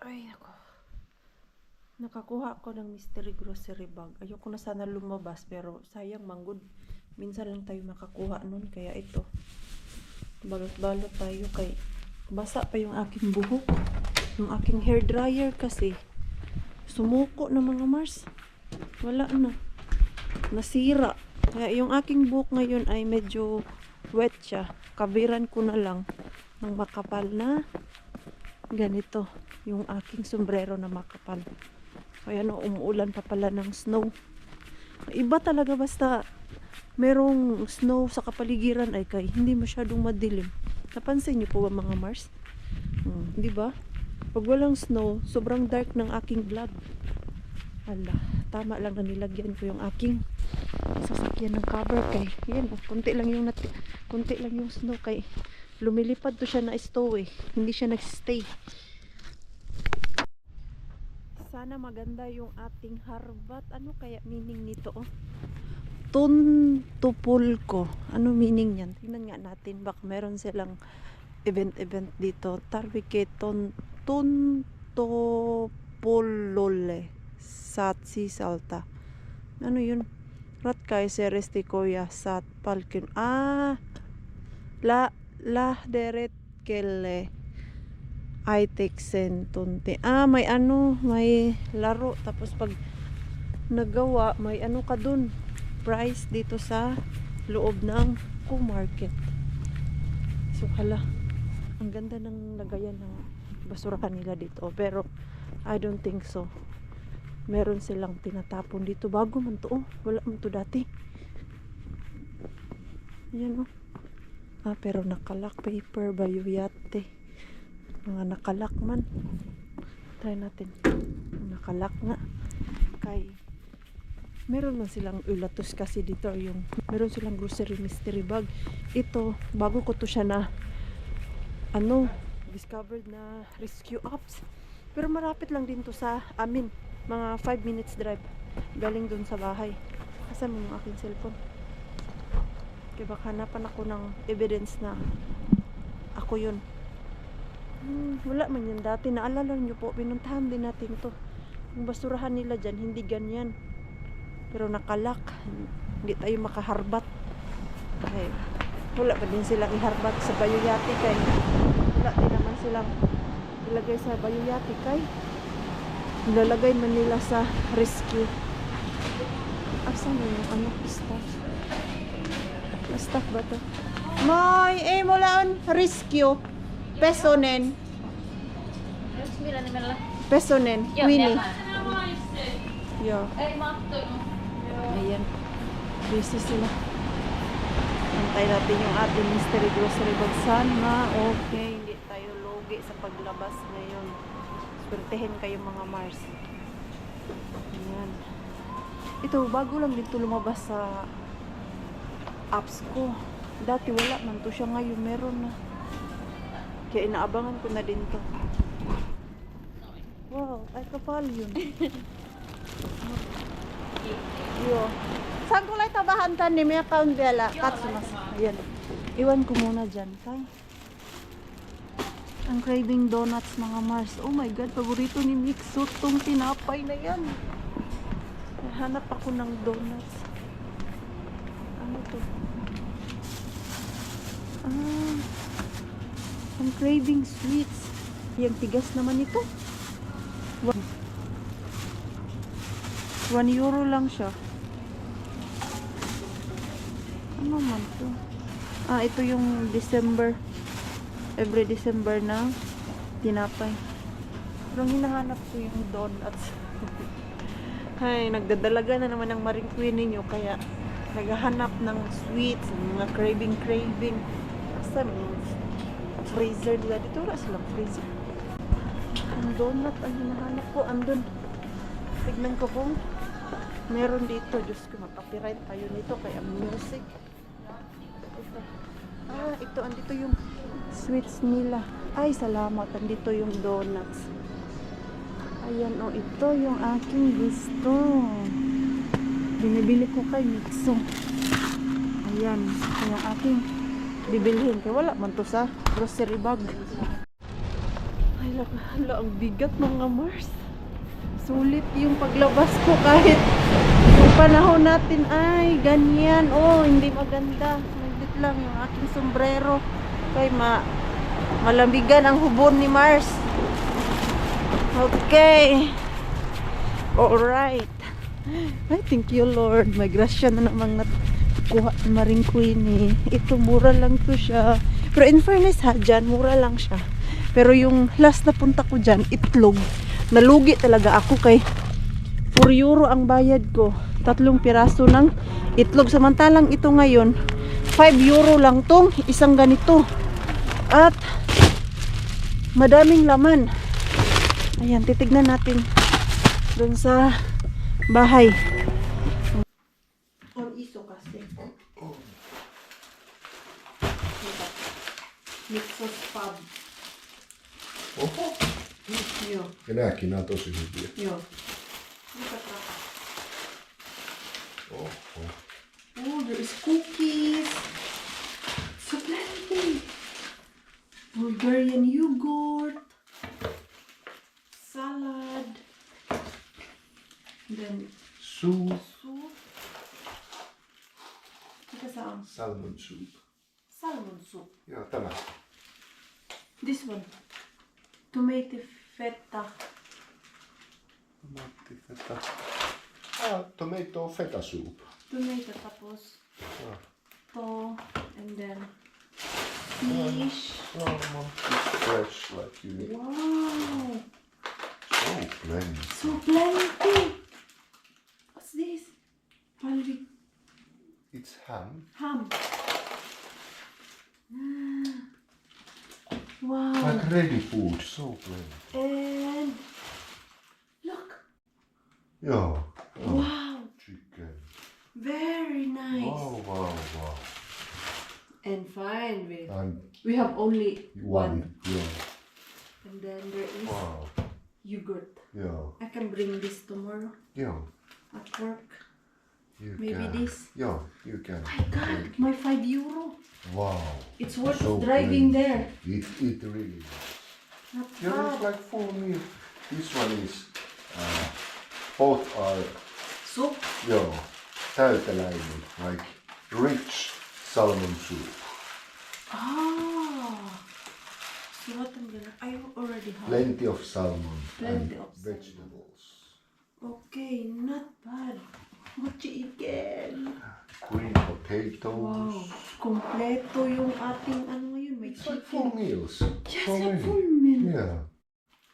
Ay, nako. Nakakuha ako ng mystery grocery bag. Ayoko na sana lumabas pero sayang manggod. Minsan lang tayo makakuha nun. Kaya ito. Balot-balot tayo kay basa pa yung aking buhok. Yung aking hair dryer kasi sumuko na mga Mars. Wala na. Nasira. Kaya yung aking buhok ngayon ay medyo wet siya. Kabiran ko na lang ng makapal na ganito. Yung aking sombrero na makapal. Kaya no, umuulan pa pala ng snow. Iba talaga basta merong snow sa kapaligiran ay kay hindi masyadong madilim. Napansin niyo po ba mga Mars? Di ba? Pag walang snow, sobrang dark ng aking vlog. Ala, tama lang na nilagyan ko yung aking sasakyan ng cover kay yan, konti lang yung snow kay lumilipad to siya na stow eh. Hindi siya nagstay. Sana maganda yung ating harbat. Ano kaya meaning nito? Oh? Tuntupulko. Ano meaning yan? Tingnan nga natin. Baka meron silang event dito. Tarbike tuntupulole. Satsi salta. Ano yun? Ratkay serestikoya sat palkin. La deret kele. Iteksen tunti. May may laro. Tapos pag nagawa, may ka dun. Price dito sa loob ng Market. So, hala. Ang ganda ng lagayan ng basurahan nila dito. Pero, I don't think so. Meron silang tinatapon dito. Bago man to. Wala man to dati. Ayan pero nakalak paper bayuyate. Mga nakalak man. Try natin. Nakalak nga. Kay meron man silang ulatos kasi dito yung meron silang grocery mystery bag. Ito, bago ko to siya na discovered na rescue apps. Pero marapit lang din to sa amin. Mga 5 minutes drive. Galing dun sa bahay. Asan mo yung aking cellphone? Kaya baka hanapan ako ng evidence na ako yun. Wala man yan dati. Naalala nyo po, pinuntahan din natin to. Yung basurahan nila dyan, hindi ganyan. Pero nakalak. Hindi tayo makaharbat. Kaya wala pa din silang iharbat sa bayuyati kay wala din naman silang ilagay sa bayuyati kay ilalagay man nila sa rescue. Asan yung staff? Staff ba to? May mulaon rescue. Pesonen. Pesonen. Winnie. Yo. Ayan. Busy sila. Antay natin yung ating mystery grocery bag. Sana okay. Hindi tayo logi sa paglabas ngayon. Swertehin kayo mga Mars. Ayan. Ito, bago lang dito lumabas sa apps ko. Dati wala man to siya. Ngayon meron na. Kaya inaabangan ko na din to. Wow, ay kapal yun. Yo. Saan ko lang tabahantan ni may account bela? Katsumas. Ayan. Iwan ko muna dyan. Kay. Ang craving donuts mga Mars. Oh my God, paborito ni Mixo tong tinapay na yan. Hanap ako ng donuts. Ano to? Ang craving sweets. Yung tigas naman ito. 1 euro lang siya. Ano man to? Ito yung December. Every December na tinapay. Pero hinahanap ko yung donuts. Ay, nagdadalaga na naman ng Maring Queen ninyo. Kaya naghahanap ng sweets. Mga craving. Basta freezer nila. Dito wala silang freezer. Ang donut ang hinahanap ko. Andun. Tignan ko kung meron dito. Diyos ko, mag-copyright tayo nito. Kaya music. Ito. Andito yung sweets nila. Ay, salamat. Andito yung donuts. Ayan, ito yung aking gusto. Binibili ko kay Mixo. Yan, kaya aking bibilhin. Kaya wala man to sa grocery bag. Ay, hala, ang bigat mga Mars. Sulit yung paglabas ko kahit yung panahon natin ay ganyan. Oh, hindi maganda. Nagdit lang yung aking sombrero. Kaya malambigan ang hubon ni Mars. Okay. Alright. Ay, thank you Lord. May grasya na namang kuha ni Maring Queenie. Ito, mura lang to siya. Pero in fairness ha, dyan, mura lang siya. Pero yung last na punta ko dyan, itlog. Nalugi talaga ako kay 4 euro ang bayad ko. 3 piraso ng itlog. Samantalang ito ngayon, 5 euro lang tong isang ganito. At madaming laman. Ayan, titignan natin dun sa bahay. On iso kasi. Mixos pub. Oho. Joo. Ja nääkin on tosi hyviä. Joo. Mitä trapa? Oho. Oh, there is cookies. So plenty. Bulgarian yogurt. Salad. Then Soup. soup. Mikä se on? Salmon soup. Salmon soup. Joo, tämä. This one. Tomato feta. Tomato feta soup. Tomato tapos Ah. to and then fish. Salmon. It's fresh like you need. Wow. So plenty. So plenty. What's this? Palvi It's ham. ham. Wow. Like ready food. So plenty. And look. Joo. Wow. Chicken. Very nice. Wow. And fine with. And We have only one. Yeah. And then there is Wow. yogurt. Joo. I can bring this tomorrow Joo. at work. You Maybe can. this. Joo, you can. My God, my 5 euro. Wow. It's worth So driving plenty. there. It really is. Not Yeah, it's bad. like full meal. This one is, both are, Soup. täyteläinen, like rich salmon soup. Ah. So what I'm gonna, I already have. Plenty of salmon Plenty and of salmon. vegetables. Okay, not bad. What you eat again? Green potatoes. Wow. Kompleto yung ating ano ngayon. May It's like full chicken. meals. Yes, For a me. full meal. Yeah.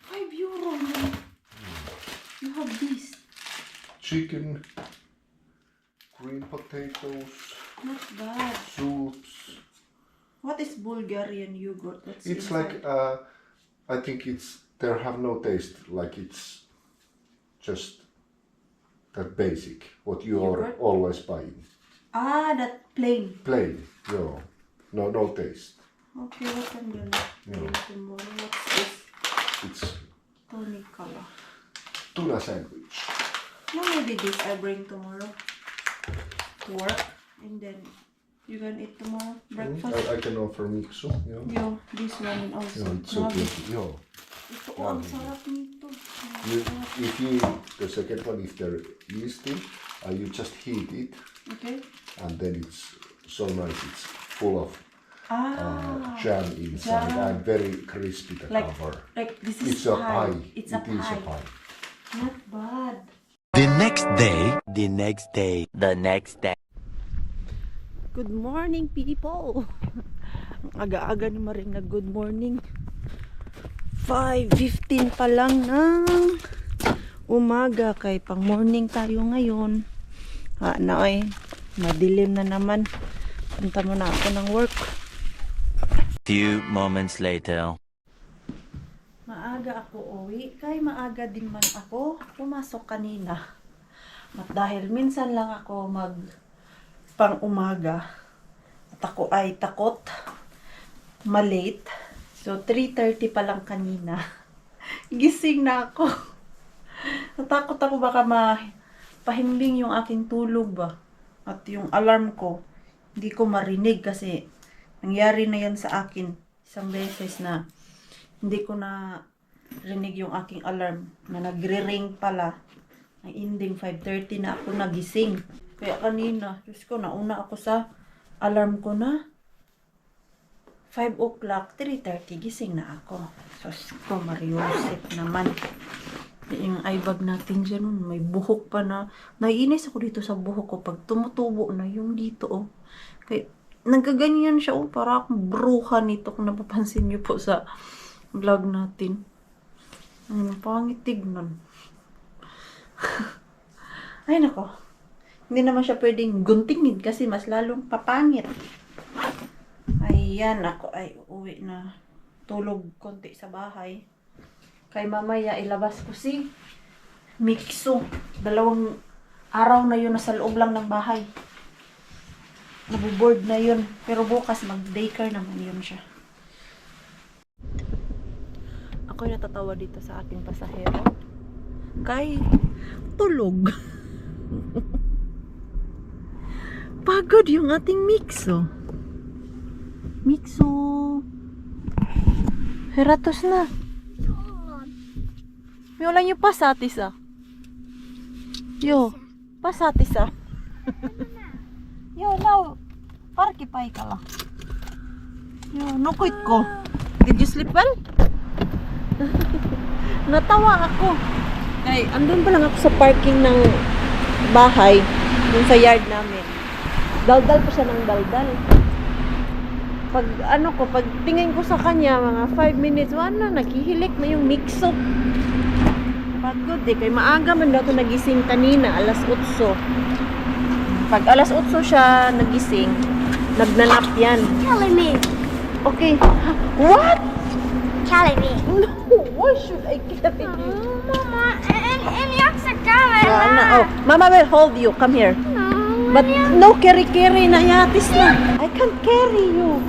5 euro. Man. You have this. Chicken, green potatoes, Not bad. soups. What is Bulgarian yogurt? What's It's inside? like, I think there have no taste, like it's just that basic, what you are Yogurt? always buying. Ah, that plain. Plain, no taste. Okay, what I'm gonna bring tomorrow? What's this? It's Tony color. tuna sandwich. No, maybe this I bring tomorrow to work, and then you can eat tomorrow breakfast. I can offer mixo, Yo, this one also. it's so Grabe. good. Yeah. Ito, ang sarap nito. If you, the second one, if there is yeasty, you just heat it, Okay. and then it's so nice. It's full of jam inside Jam. and very crispy the Like, cover. like this is It's a pie. pie. It's a It is pie. a pie. Not bad. The next day, the next day, the next day. Good morning, people! Ang aga-aga ni Maring na good morning. 5:15 pa lang ng umaga, kay pang morning tayo ngayon. Madilim na naman. Punta muna ako ng work. Few moments later. Maaga ako uwi, kay maaga din man ako pumasok kanina. At dahil minsan lang ako pang umaga, at ako ay takot malate. So 3:30 pa lang kanina. Gising na ako. Natakot ako baka pahimbing yung aking tulog ba. At yung alarm ko hindi ko marinig kasi nangyari na yan sa akin isang beses na hindi ko na rinig yung aking alarm na nagre-ring pala. Ang ending 5:30 na ako nagising. Kaya kanina, Diyos ko, nauna ako sa alarm ko na 5 o'clock, 3:30, gising na ako. Diyos ko, Mariusip naman. Yung eye bag natin dyan, may buhok pa na. Naiinis ako dito sa buhok ko pag tumutubo na yung dito, oh. Kaya, nagkaganyan siya, oh. Para akong bruha nito kung napapansin niyo po sa vlog natin. Pangit tignan. Ay, nako. Hindi naman siya pwedeng guntingin kasi mas lalong papangit. Ayan, ako ay uwi na. Tulog konti sa bahay. Kay mamaya ilabas ko si Mixo. 2 araw na yun nasa loob lang ng bahay. Nabuboard na yun. Pero bukas mag-daycare naman yun siya. Ako'y natatawa dito sa aking pasahero. Kay tulog. Pagod yung ating Mixo. Mixo. Heratos na. May ulan yung pasatis ah. Yo, pasatis ah. Yo, now, parkipay ka lang. Yo, nukuit ko. Did you sleep well? Natawa ako. Ay, andun pa lang ako sa parking ng bahay, dun sa yard namin. Daldal pa siya ng daldal. Pag pag tingin ko sa kanya, mga 5 minutes, wala, naghihilik na yung Mixo. Pagod eh, kay maaga man daw ito nagising kanina, alas 8. Pag alas 8 siya nagising, nagnanap yan. Telling me. Okay. What? Telling me. No, why should I carry you? Mama, and you're so coming. Oh, Mama will hold you. Come here. But no, carry na yatis na. I can't carry you.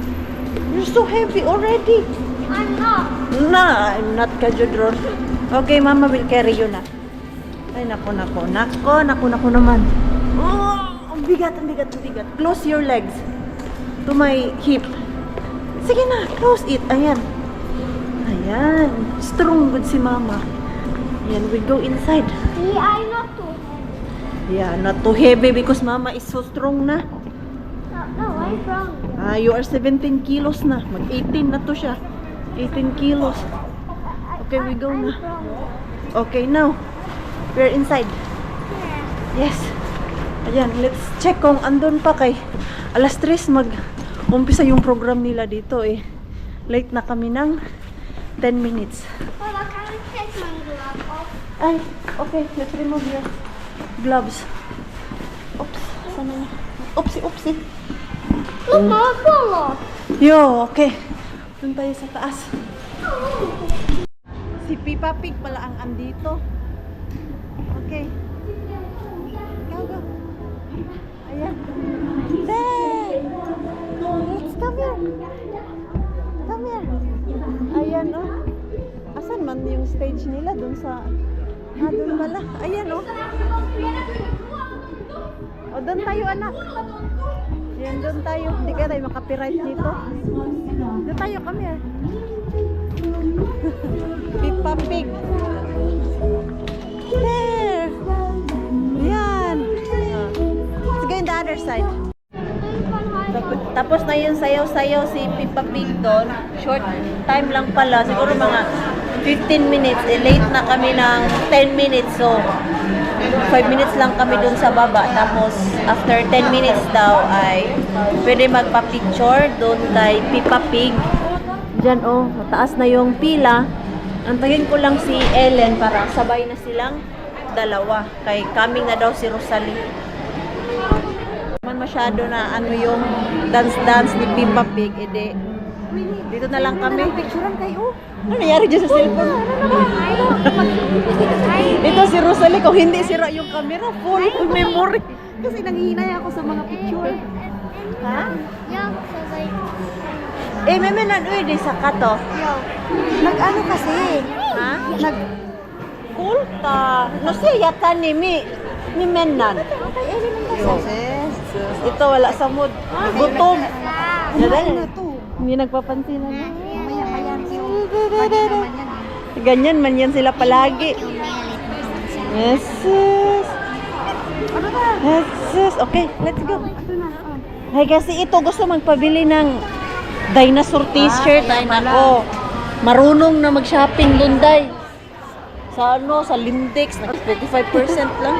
You're so heavy already. I'm not. Nah, I'm not Kajudron. Okay, Mama will carry you na. Ay, nako naman. Oh, ang bigat. Close your legs to my hip. Sige na, close it. Ayan. Strong good si Mama. Ayan, we go inside. See, I'm not too heavy. Yeah, not too heavy because Mama is so strong na. No, I'm wrong. You are 17 kilos na. Mag-18 na to siya. 18 kilos. Okay, we go na. Okay, now, we're inside. Yes. Ayan, let's check kung andun pa kay alas 3 mag-umpisa yung program nila dito eh. Late na kami ng 10 minutes. Mama, can I take my glove off? Ay, okay, let's remove your gloves. Oops, sana na. Oopsie. Look, Mama, pull off. Yo, okay. Doon tayo sa taas. Si Peppa Pig pala ang andito. Okay. Go. Ayan. There! Let's come here. Ayan, oh. Asan man yung stage nila? Doon sa... doon pala. Ayan, oh. O, doon tayo, anak. Ayan, doon tayo. Hindi kaya tayo makapiright dito. Doon tayo, come here. Peppa Pig. There. Yan. Let's go in the other side. Tapos na yung sayaw-sayaw si Peppa Pig doon. Short time lang pala. Siguro mga 15 minutes. Late na kami ng 10 minutes. So, 5 minutes lang kami doon sa baba. Tapos, after 10 minutes daw ay pwede magpa-picture doon kay Peppa Pig. Diyan, oh, mataas na yung pila. Antayin ko lang si Ellen para sabay na silang dalawa. Kay coming na daw si Rosalie. Man masyado na yung dance ni Peppa Pig. Ede, dito na lang kami. Picturean kayo. Ano nangyari dyan sa cellphone? Ito si Rosalie. Kung hindi sira yung camera, full memory. Kasi nanghihinay ako sa mga picture. Ha? Yeah, so like... Memenan di sa kato. Nag-ano kasi? Ha? Kulta. No siya yata ni mi menan. Okay, element kasi. Yes. Ito, wala sa mood. Gutom. Hindi nagpapansin na. Ganyan man yan sila palagi. Jesus. Jesus. Okay, let's go. Ay, kasi ito gusto magpabili ng dinosaur t-shirt. Ay, nako. Marunong na mag-shopping doon, Day. Sa ano, sa Lindex, 25% lang.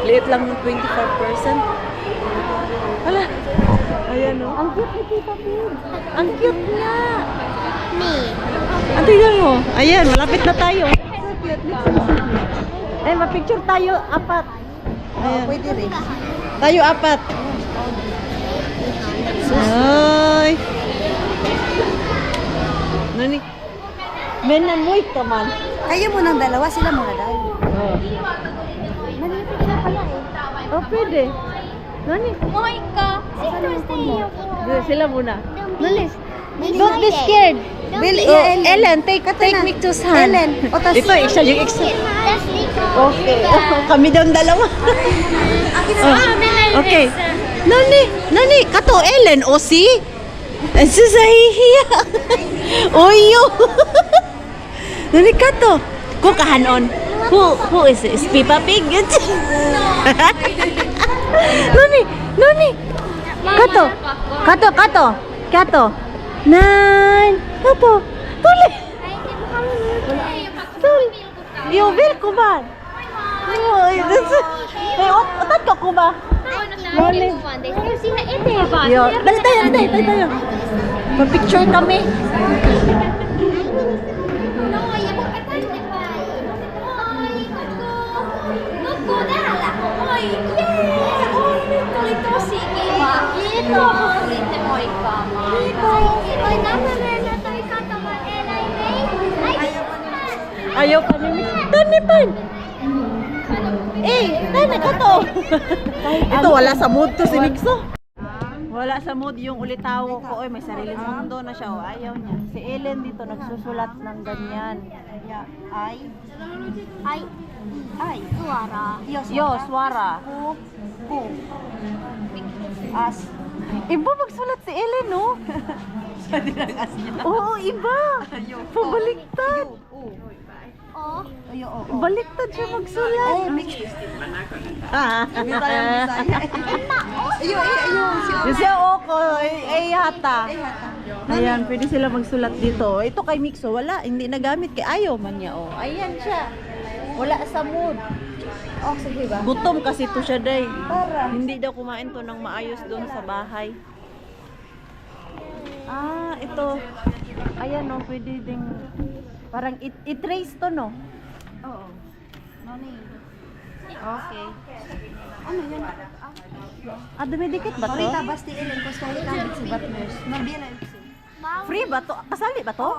Liit lang ng 25%. Hala. Ayan, oh. Ang cute ni Tita Pig. Ang cute niya. Me. Ang tignan mo. Ayan, malapit na tayo. Ay, mapicture tayo, apat. Ayan. Pwede rin. Tayo, apat. Ay. Nani? Menan mo ito man. Kayo mo ng dalawa, sila muna dahil. Oh. Malipit na pala eh. Oh, pwede. Nani? Moika. Sisters tayo. Sila muna. Nani? Don't be scared. Bill, Oh, Ellen, take Micto's hand. Ellen, otas. Ito, siya yung extra. That's Nico. Okay. Kami daw ang dalawa. Oh. Okay. Nani, kato Ellen, o si? Susahihiya. Oyo. Nani kato? Ko kahanon. Who is it? Is Peppa Pig? Nani. Kato. Nan. Kato. Tuli. Yo, vil ko ba? Ay, otat ka ko ba? Nani. Yo, dali tayo. Pa-picture kami. Ayaw kami. Tani pa. Tani ka to. Ito, wala sa mood to si Mixo. Wala sa mood yung ulitawo ko. Oy, may sariling mundo na siya. Oh. Ayaw niya. Si Ellen dito nagsusulat ng ganyan. Ay, suara. Yo, swara. As. Iba magsulat si Ellen, no? Sa dinagas niya. Oo, iba. Pabaliktad. Oh. Baliktad siya magsulat. Siya oko, hata. Ayan, pwede sila magsulat dito. Ito kay Mixo, wala. Hindi nagamit kay ayaw man niya. Oh. Ayan siya. Wala sa mood. Oh, sige ba? Gutom kasi to siya, day. Hindi daw kumain to ng maayos doon sa bahay. Ito. Ayan, no, pwede ding parang i-trace to, no? Oo. Nani. Okay. Ano yan? Dumidikit ba to? Marita, basti Ellen, ko sa ilang si Batmers. Nabila ito. Free ba to? Kasali ba to?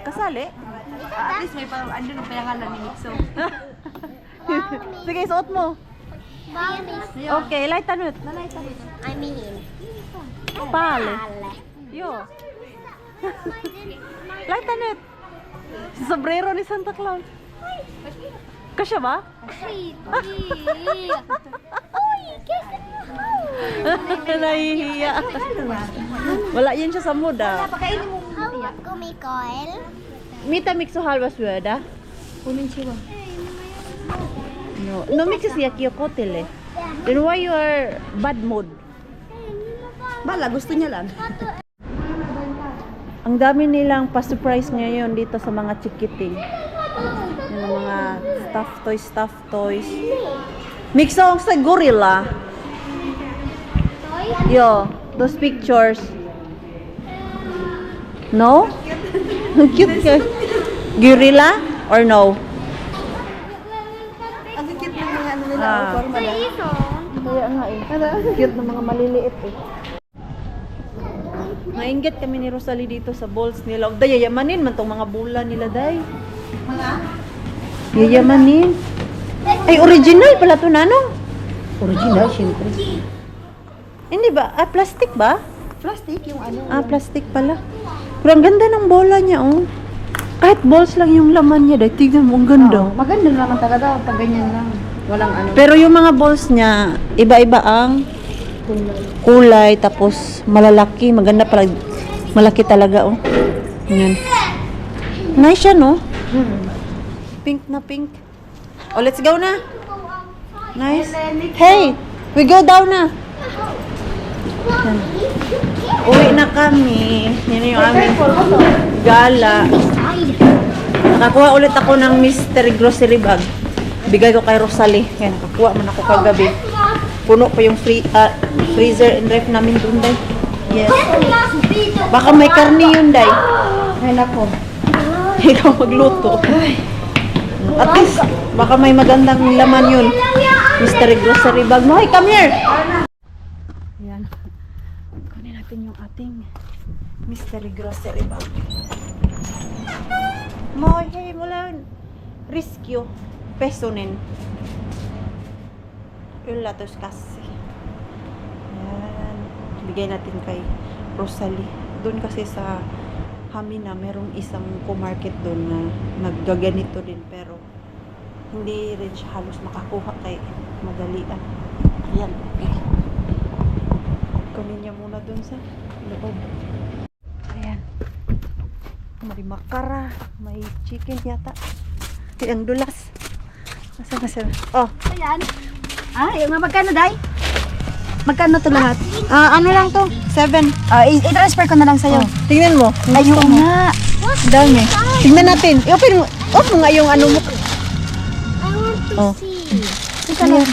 Kasali? At least may parang andun ang payangalan ni Mixo. Sige, suot mo. Mami. Okay, light tanut. I mean. Pale. Yo. Light tanut. Si sombrero ni Santa Claus. Kasya ba? Nahihiya. Wala yan siya sa mood, ah. Pakainin mo. Kumikoil. Mita Mixo halvas wada? Konnichiwa. No mix siya kiyokotel eh. Then why you are bad mood? Bala, gusto niya lang. Ang dami nilang pa-surprise ngayon dito sa mga chikiting. Yung mga stuffed toys. Mixo ang sa gorilla. Yo, those pictures. No? Ang cute ka. Gorilla or no? Ang cute ng mga ano nila, Ah. forma lang. Kaya nga eh. Cute ng mga maliliit eh. Nainggit kami ni Rosalie dito sa balls nila. Og yayamanin man tong mga bola nila, day. Yayamanin. Ay, original pala to, nanong. Original, syempre. Hindi ba? Plastic ba? Plastic yung ano. Plastic pala. Pero ang ganda ng bola niya, oh. Kahit balls lang yung laman niya, day. Tignan mo, ang ganda. Maganda naman talaga pag ganyan lang. Walang ano. Pero yung mga balls niya, iba-iba ang kulay, tapos malalaki, maganda pala, malaki talaga, oh. Yan. Nice siya, no? Pink na pink. Oh, let's go na. Nice. Hey, we go down na. Yan. Uwi na kami. Yan yung aming gala. Nakakuha ulit ako ng mystery grocery bag. Bigay ko kay Rosalie. Yan, nakakuha man ako kagabi. Puno pa yung freezer and ref namin doon, day. Yes. Baka may karni yun, day. Ay, nako. Ikaw magluto. At least, baka may magandang laman yun. Mystery grocery bag mo. Hey, come here! Ayan. Kunin natin yung ating mystery grocery bag. Moy, hey, mula rescue. Pesonin. Yung latos kasi. Ayan. Bigay natin kay Rosalie. Doon kasi sa Hamina, merong isang co-market doon na naggaganito din pero hindi rin siya halos makakuha kay madalian. Ayan. Okay. Kunin niya muna doon sa loob. Ayan. May makara. May chicken yata. Ang dulas. Nasaan na sila? Oh. Ayan. Yung magkano, day? Magkano to lahat? Ano lang to? 7. I-transfer ko na lang sa'yo. Oh. Tingnan mo. Ayun nga. Dami. Tingnan natin. I-open mo. Off mo nga yung ano mo. I want to Oh. see. Teka lang.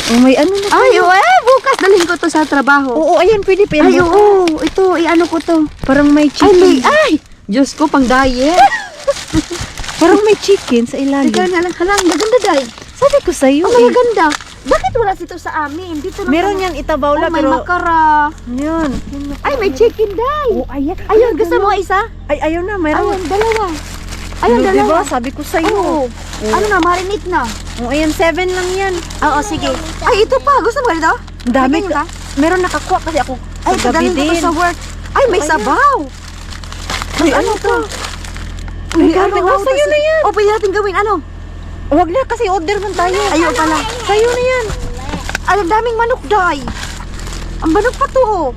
Oh, may ano na. Ay, bukas dalhin ko to sa trabaho. Oo, ayan. Pwede pa yan. Ay, oo. Ito, i-ano ko to. Parang may chicken. Ay! Diyos ko, pang diet. Parang may chicken sa ilalim. Teka nga lang, halang, maganda, day. Sabi ko sa'yo. Ang maganda. Bakit wala dito sa amin? Dito lang. Meron yan itabawla may pero... makara. Yun. Ay, may chicken, day. Oh, ayan. Ayun, gusto mo isa? Ay, ayaw na. Meron. Ayun, dalawa. Ayun, Ano, dalawa. diba? Sabi ko sa'yo. Oo. Ano na, marinate na. Oh, ayan. 7 lang yan. Oo, sige. Ay, ito pa. Gusto mo ganito? Ang dami. May ganyan ka? Meron nakakuha kasi ako Ay, kagabi padalhin ko to din. sa work. Ay, may Ayan. sabaw. Ay, ano to? Uy, grabe, oh, sa'yo na yan. O, pwede natin gawin. Ano? Huwag na kasi order man tayo. Ayaw pala. Sa'yo na yan. Ay, ang daming manok, day. Ang manok pa to, oh.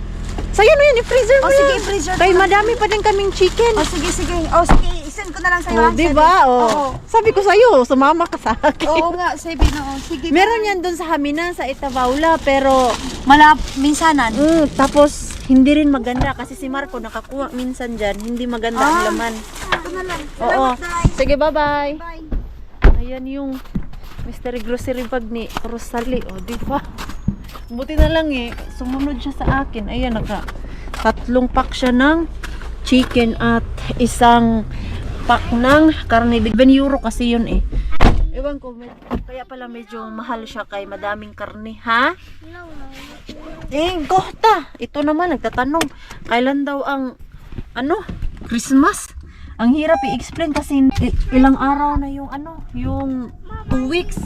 Sa'yo na yan. I-freezer mo O, sige, yan. i-freezer ko Kaya na. madami pa din kaming chicken. O, sige, sige. O, sige, isend ko na lang sa'yo. Oh, ha? diba? Oo. Oh. Sabi ko sa'yo, sumama ka sa akin. Oo nga, sabi na, o. Sige. Meron yan doon sa Hamina, sa Itabawla, pero Minsanan. tapos hindi rin maganda kasi si Marco nakakuha minsan dyan, hindi maganda ang laman. Ito na lang. Oo. Salamat, day. Sige, bye-bye. Bye. Ayan yung mystery grocery bag ni Rosalie. O, di ba? Buti na lang eh. Sumunod siya sa akin. Ayan, tatlong pack siya ng chicken at isang pack ng karne. 7 euro kasi yun eh. Ewan ko, kaya pala medyo mahal siya kay madaming karne. Ha? Kohta! Ito naman, nagtatanong. Kailan daw ang, Christmas? Ang hirap i-explain kasi ilang araw na yung yung 2 weeks.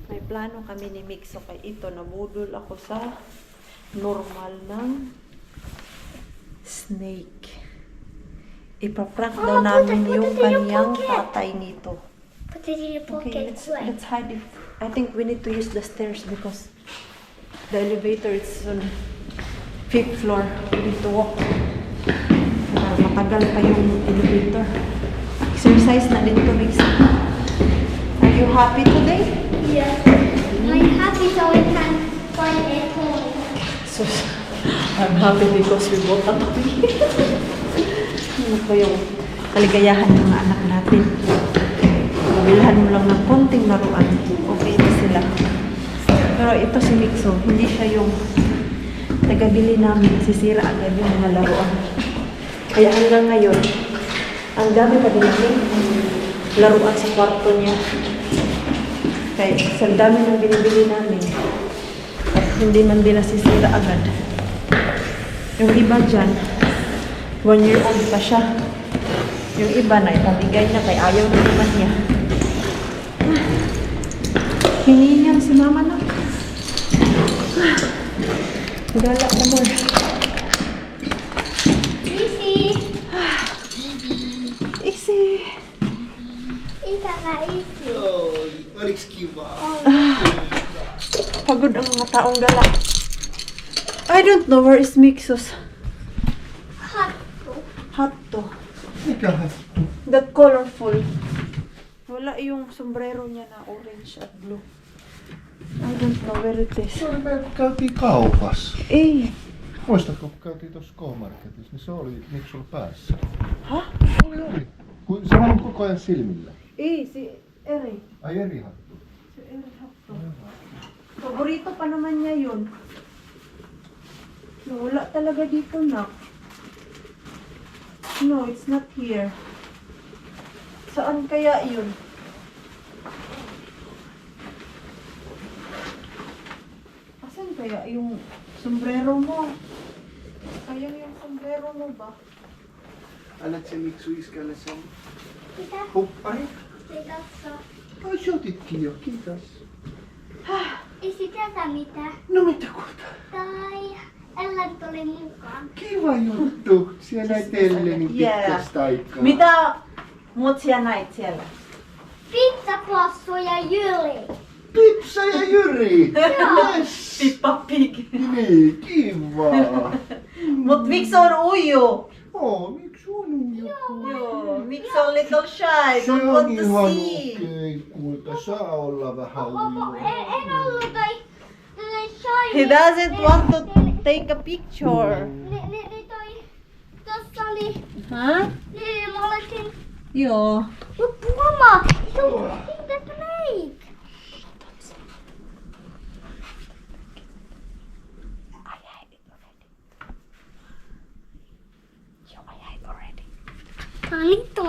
May plano kami ni Mixo kay ito. Nabudol ako sa normal ng snake. Ipaprank daw namin yung kanyang tatay nito. Put it in your pocket. Okay, let's hide it. I think we need to use the stairs because the elevator is on 5th floor. We need to walk. Matagal pa yung elevator. Exercise na din to, Mix. Are you happy today? Yeah. I'm happy so I can find it home. So, I'm happy because we bought a puppy. Ano po yung kaligayahan ng mga anak natin? Mabilhan mo lang ng konting laruan. Okay na sila. Pero ito si Mixo, hindi siya yung tagabili namin. Sisira agad yung mga laruan. Kaya hanggang ngayon, ang dami pa din namin laruan sa kwarto niya. Kaya sa dami ng binibili namin, at hindi man din nasisira agad. Yung iba dyan, 1 year old pa siya. Yung iba na ipamigay niya kaya ayaw na naman niya. Hiningan si mama na. Gala ka mo. Easy. Easy. It's not easy. Oh, what excuse? Pagod ang mga taong dala. I don't know where is Mixus. Hattu. Hatto. Mikä hattu? That colorful. Wala yung sombrero niya na orange at blue. I don't know where it is. Se oli meillä, kun käytiin kaupassa. Eh. Muistatko, kun käytiin tuossa K-Marketissa, niin se oli Miksulla päässä. Huh? Oli. Kun se on koko ajan silmillä. Eh, si Eri. Ai eri hattu. Si Eri Hatto. Paborito pa naman niya yun. No, wala talaga dito na. No, it's not here. Saan kaya yun? Asan kaya yung sombrero mo? Sayang yung sombrero mo ba? Annat se Miksu iskälle sen Mitä? huppari? Se tässä. Ai se otitkin jo, kiitos. Ei se tätä mitä. No mitä kuulta? Tai Ellen tuli mukaan. Kiva juttu. Siellä Elleni Yeah. pitkästä aikaa. Mitä muut siellä näit siellä? Pizzaklossu ja Jyli. Pipsa ja Jyri! Yes! Pippa Pig. Niin, kiva. Mut miksi on uju? Miksi on joku? Joo, miksi on little shy? Se Don't on want to ihan see. okei, kulta. Saa olla vähän Opo, ujo. en ollut toi shiny. He doesn't want to take a picture. Niin toi. Tossa oli. Huh? Niin mä oletin. Joo. Mutta mama, you think that's late.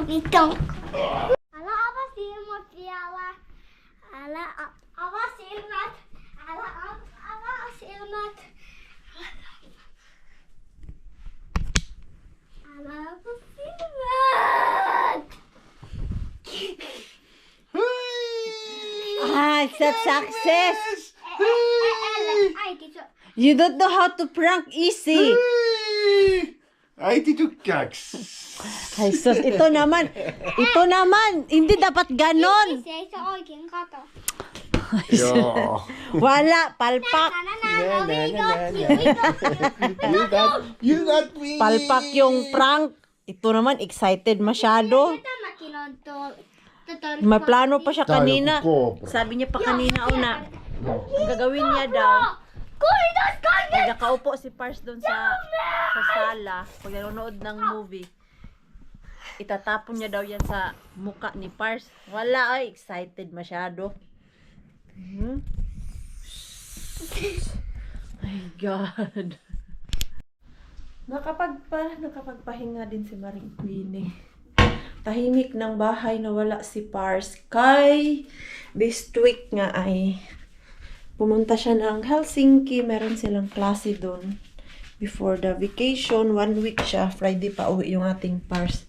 Vittu. Älä avaa silmät vielä. Älä avaa silmät. Älä avaa silmät. Älä avaa silmät. Ah, it's a success. Äiti, se You don't know how to prank easy. Äiti tykkääks? Ay sus, ito naman, hindi dapat ganon. se ei se oikein kato. Joo. Wala, palpak. You got me. Palpak yung prank. Ito naman, excited masyado. Tämäkin on tuolla. May plano pa siya Tää on kanina. joku cobra. Sabi niya pa kanina una, ang gagawin niya daw, Kuitas pag nakaupo si Pars doon sa sala, pag nanonood ng movie, itatapon niya daw yan sa muka ni Pars. Wala ay, excited masyado. Hmm? My God. Nakapagpahinga din si Maring Queenie. Tahimik ng bahay na wala si Pars. Kay this week nga ay pumunta siya ng Helsinki. Meron silang klase doon. Before the vacation, 1 week siya. Friday pa uwi yung ating Pars.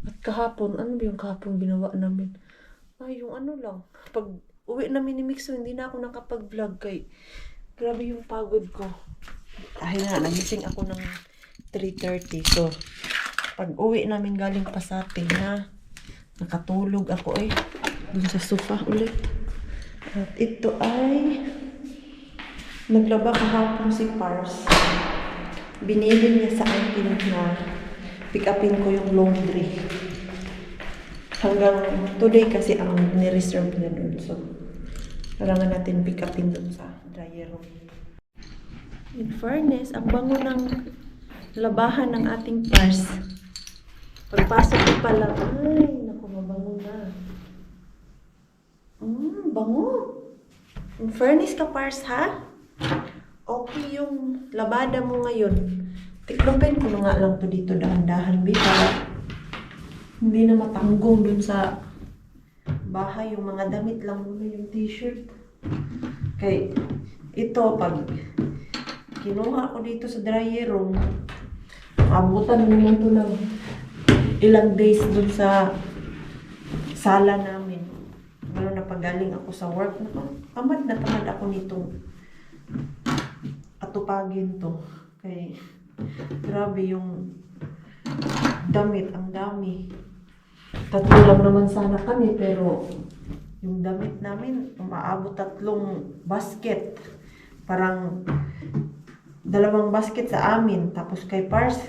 At kahapon, ano ba yung kahapon ginawa namin? Ay, yung ano lang. Pag uwi namin ni Mixo, hindi na ako nakapag-vlog kay grabe yung pagod ko. Dahil na, nagising ako ng 3:30. So, pag uwi namin galing Pasate na, nakatulog ako dun sa sofa ulit. At ito ay naglaba kahapon si Pars. Binili niya sa akin na pick upin ko yung laundry. Hanggang today kasi ang ni-reserve niya dun. So, kailangan natin pick upin dun sa dryer room. In fairness, ang bango ng labahan ng ating Pars. Pagpasok ko pala, ay, naku, mabango na. Bango. In fairness ka, Pars, ha? Okay yung labada mo ngayon. Tiklopin ko na nga lang to dito dahan-dahan, para hindi na matanggong dun sa bahay. Yung mga damit lang muna yung t-shirt. Kay, ito, pag kinuha ko dito sa dryer room, abutan naman to ng ilang days dun sa sala namin. Lalo na pag galing ako sa work, tamad na tamad ako nitong atupagin to. Kay, grabe yung damit, ang dami. 3 lang naman sana kami, pero Yung damit namin, umaabot 3 basket. Parang 2 basket sa amin. Tapos kay Pars,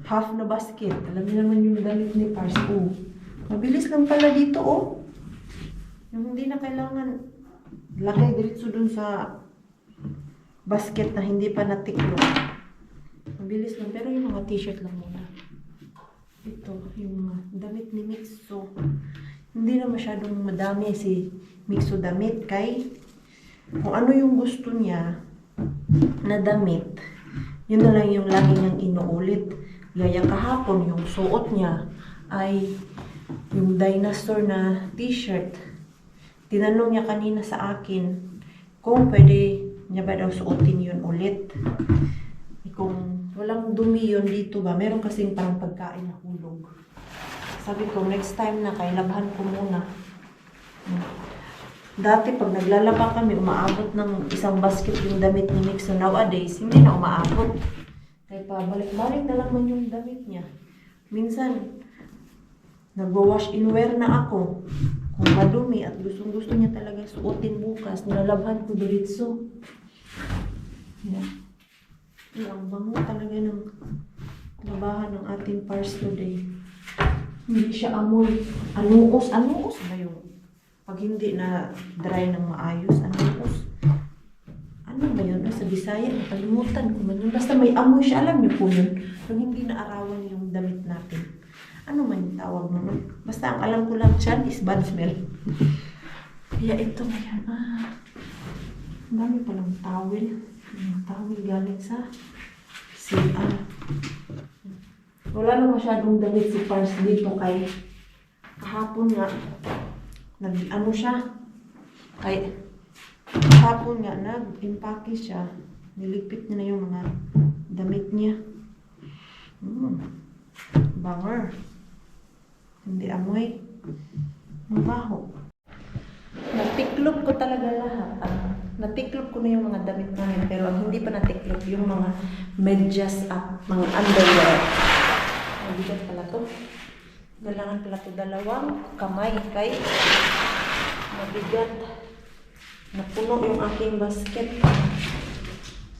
half na basket. Alam niyo naman yung damit ni Pars. Oh, mabilis lang pala dito, oh. Yung hindi na kailangan lagay diretso dun sa basket na hindi pa natiklop. Mabilis lang. Pero yung mga t-shirt lang muna. Ito, yung mga damit ni Mixo. Hindi na masyadong madami si Mixo damit. Kay kung ano yung gusto niya na damit, yun na lang yung lagi niyang inuulit. Gaya kahapon, yung suot niya ay yung dinosaur na t-shirt. Tinanong niya kanina sa akin kung pwede niya ba daw suotin yun ulit. Kung walang dumi yun dito ba, meron kasing parang pagkain na hulog. Sabi ko, next time na, kailabhan ko muna. Dati pag naglalaba kami, umaabot ng 1 basket yung damit ni Mixo. Nowadays, hindi na umaabot. Kaya pa, balik-balik na lang man yung damit niya. Minsan, nagwa-wash in wear na ako. Kung madumi at gustong-gusto niya talaga suotin bukas, nilalabhan ko diretso. Yan. Ang bango talaga ng labahan ng ating Pars today. Hindi siya amoy. Anuos ba yung pag hindi na dry ng maayos? Anuos. Ano ba yun? Sa Bisaya, nakalimutan ko man yun. Basta may amoy siya, alam niyo po yun. Nung hindi na arawan yung damit natin. Ano man yung tawag mo? Basta ang alam ko lang dyan is bad smell. Kaya ito ngayon, ang dami palang towel. Yung towel galing sa CR. Wala na masyadong damit si Pars dito kay kahapon nga nag-ano siya kay kahapon nga nag-impake siya, niligpit niya na yung mga damit niya. Banger, hindi amoy, mabaho. Natiklop ko talaga lahat. Natiklop ko na yung mga damit namin, pero hindi pa natiklop yung mga medyas at mga underwear. Mabigat pala to. Kailangan pala to 2 kamay kay mabigat. Napuno yung aking basket.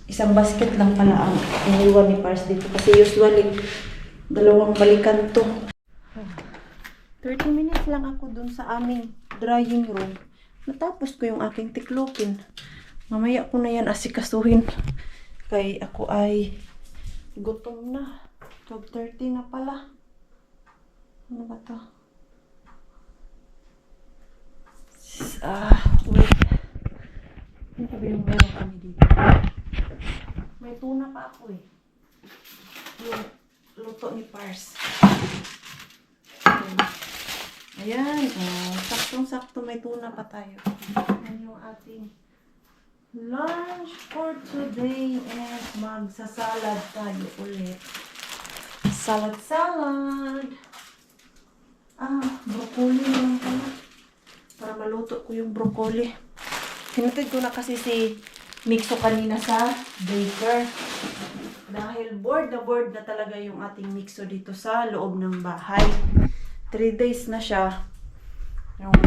1 basket lang pala ang iniwan ni Pars dito kasi usually 2 balikan to. 30 minutes lang ako dun sa aming drying room. Natapos ko yung aking tiklopin. Mamaya ko na yan asikasuhin. Kay ako ay gutom na. 12:30 na pala. Ano ba to? Wait. Ano ba yung meron kami dito? May tuna pa ako eh. Yung luto ni Pars. Ayan. Saktong-sakto may tuna pa tayo. Ayan yung ating lunch for today. And magsasalad tayo ulit. Salad. Broccoli lang pala. Para maluto ko yung broccoli. Hinatid ko na kasi si Mixo kanina sa baker. Dahil bored na talaga yung ating Mixo dito sa loob ng bahay. 3 days na siya. Yung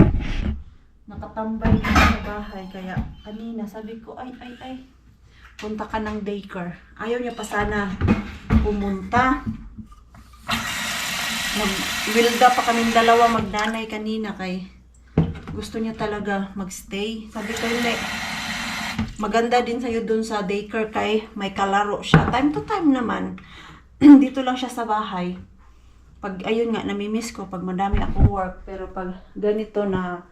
nakatambay na sa bahay. Kaya kanina sabi ko, ay. Punta ka ng daycare. Ayaw niya pa sana pumunta. Nag-wilda pa kaming 2 magnanay kanina kay gusto niya talaga magstay. Sabi ko, hindi. Maganda din sa'yo dun sa daycare kay may kalaro siya. Time to time naman. Dito lang siya sa bahay. Pag, ayun nga, namimiss ko pag madami akong work. Pero pag ganito na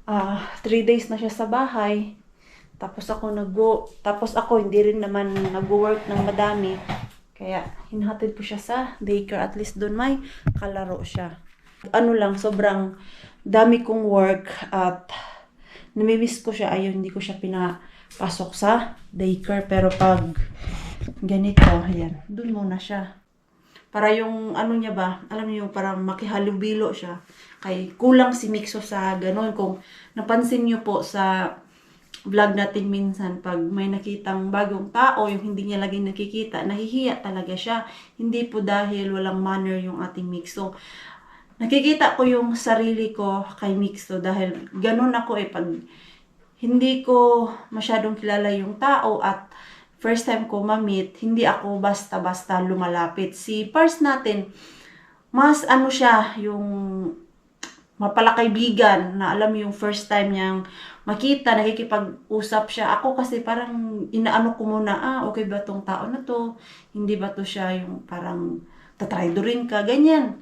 3 days na siya sa bahay, tapos ako hindi rin naman nag-work ng madami. Kaya hinahatid ko siya sa daycare. At least doon may kalaro siya. Sobrang dami kong work at namimiss ko siya. Ayun, hindi ko siya pinapasok sa daycare. Pero pag ganito, ayan, doon muna siya. Para yung niya ba, alam niyo yung parang makihalubilo siya. Kay kulang si Mixo sa ganun. Kung napansin niyo po sa vlog natin minsan, pag may nakitang bagong tao, yung hindi niya lagi nakikita, nahihiya talaga siya. Hindi po dahil walang manner yung ating Mixo. nakikita ko yung sarili ko kay Mixo dahil ganun ako pag hindi ko masyadong kilala yung tao at first time ko ma-meet, hindi ako basta-basta lumalapit. Si Pars natin, mas ano siya, yung mapalakaibigan na alam mo yung first time niyang makita, nakikipag-usap siya. Ako kasi parang inaano ko muna, okay ba tong tao na to? Hindi ba to siya yung parang tatraidorin ka? Ganyan.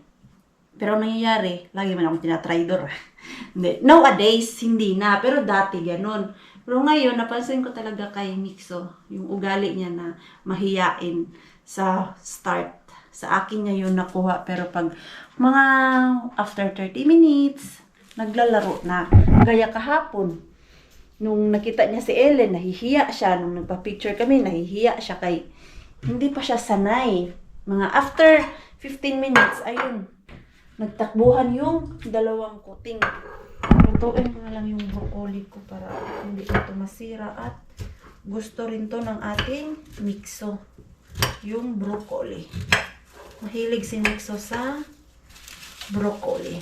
Pero ang nangyayari, lagi man akong tinatraidor. Hindi. Nowadays, hindi na. Pero dati ganun. Pero ngayon, napansin ko talaga kay Mixo, yung ugali niya na mahiyain sa start. Sa akin niya yun nakuha. Pero pag mga after 30 minutes, naglalaro na. Gaya kahapon. Nung nakita niya si Ellen, nahihiya siya. Nung nagpa-picture kami, nahihiya siya kay hindi pa siya sanay. Mga after 15 minutes, ayun. Nagtakbuhan yung dalawang kuting. Lutuin ko na lang yung broccoli ko para hindi ito masira. At gusto rin to ng ating Mixo. Yung broccoli. Mahilig si Mixo sa broccoli.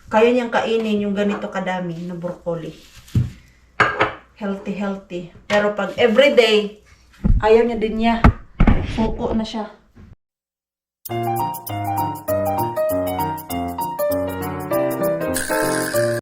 Kaya niyang kainin yung ganito kadami na broccoli. Healthy. Pero pag everyday, ayaw niya din niya. Suko na siya.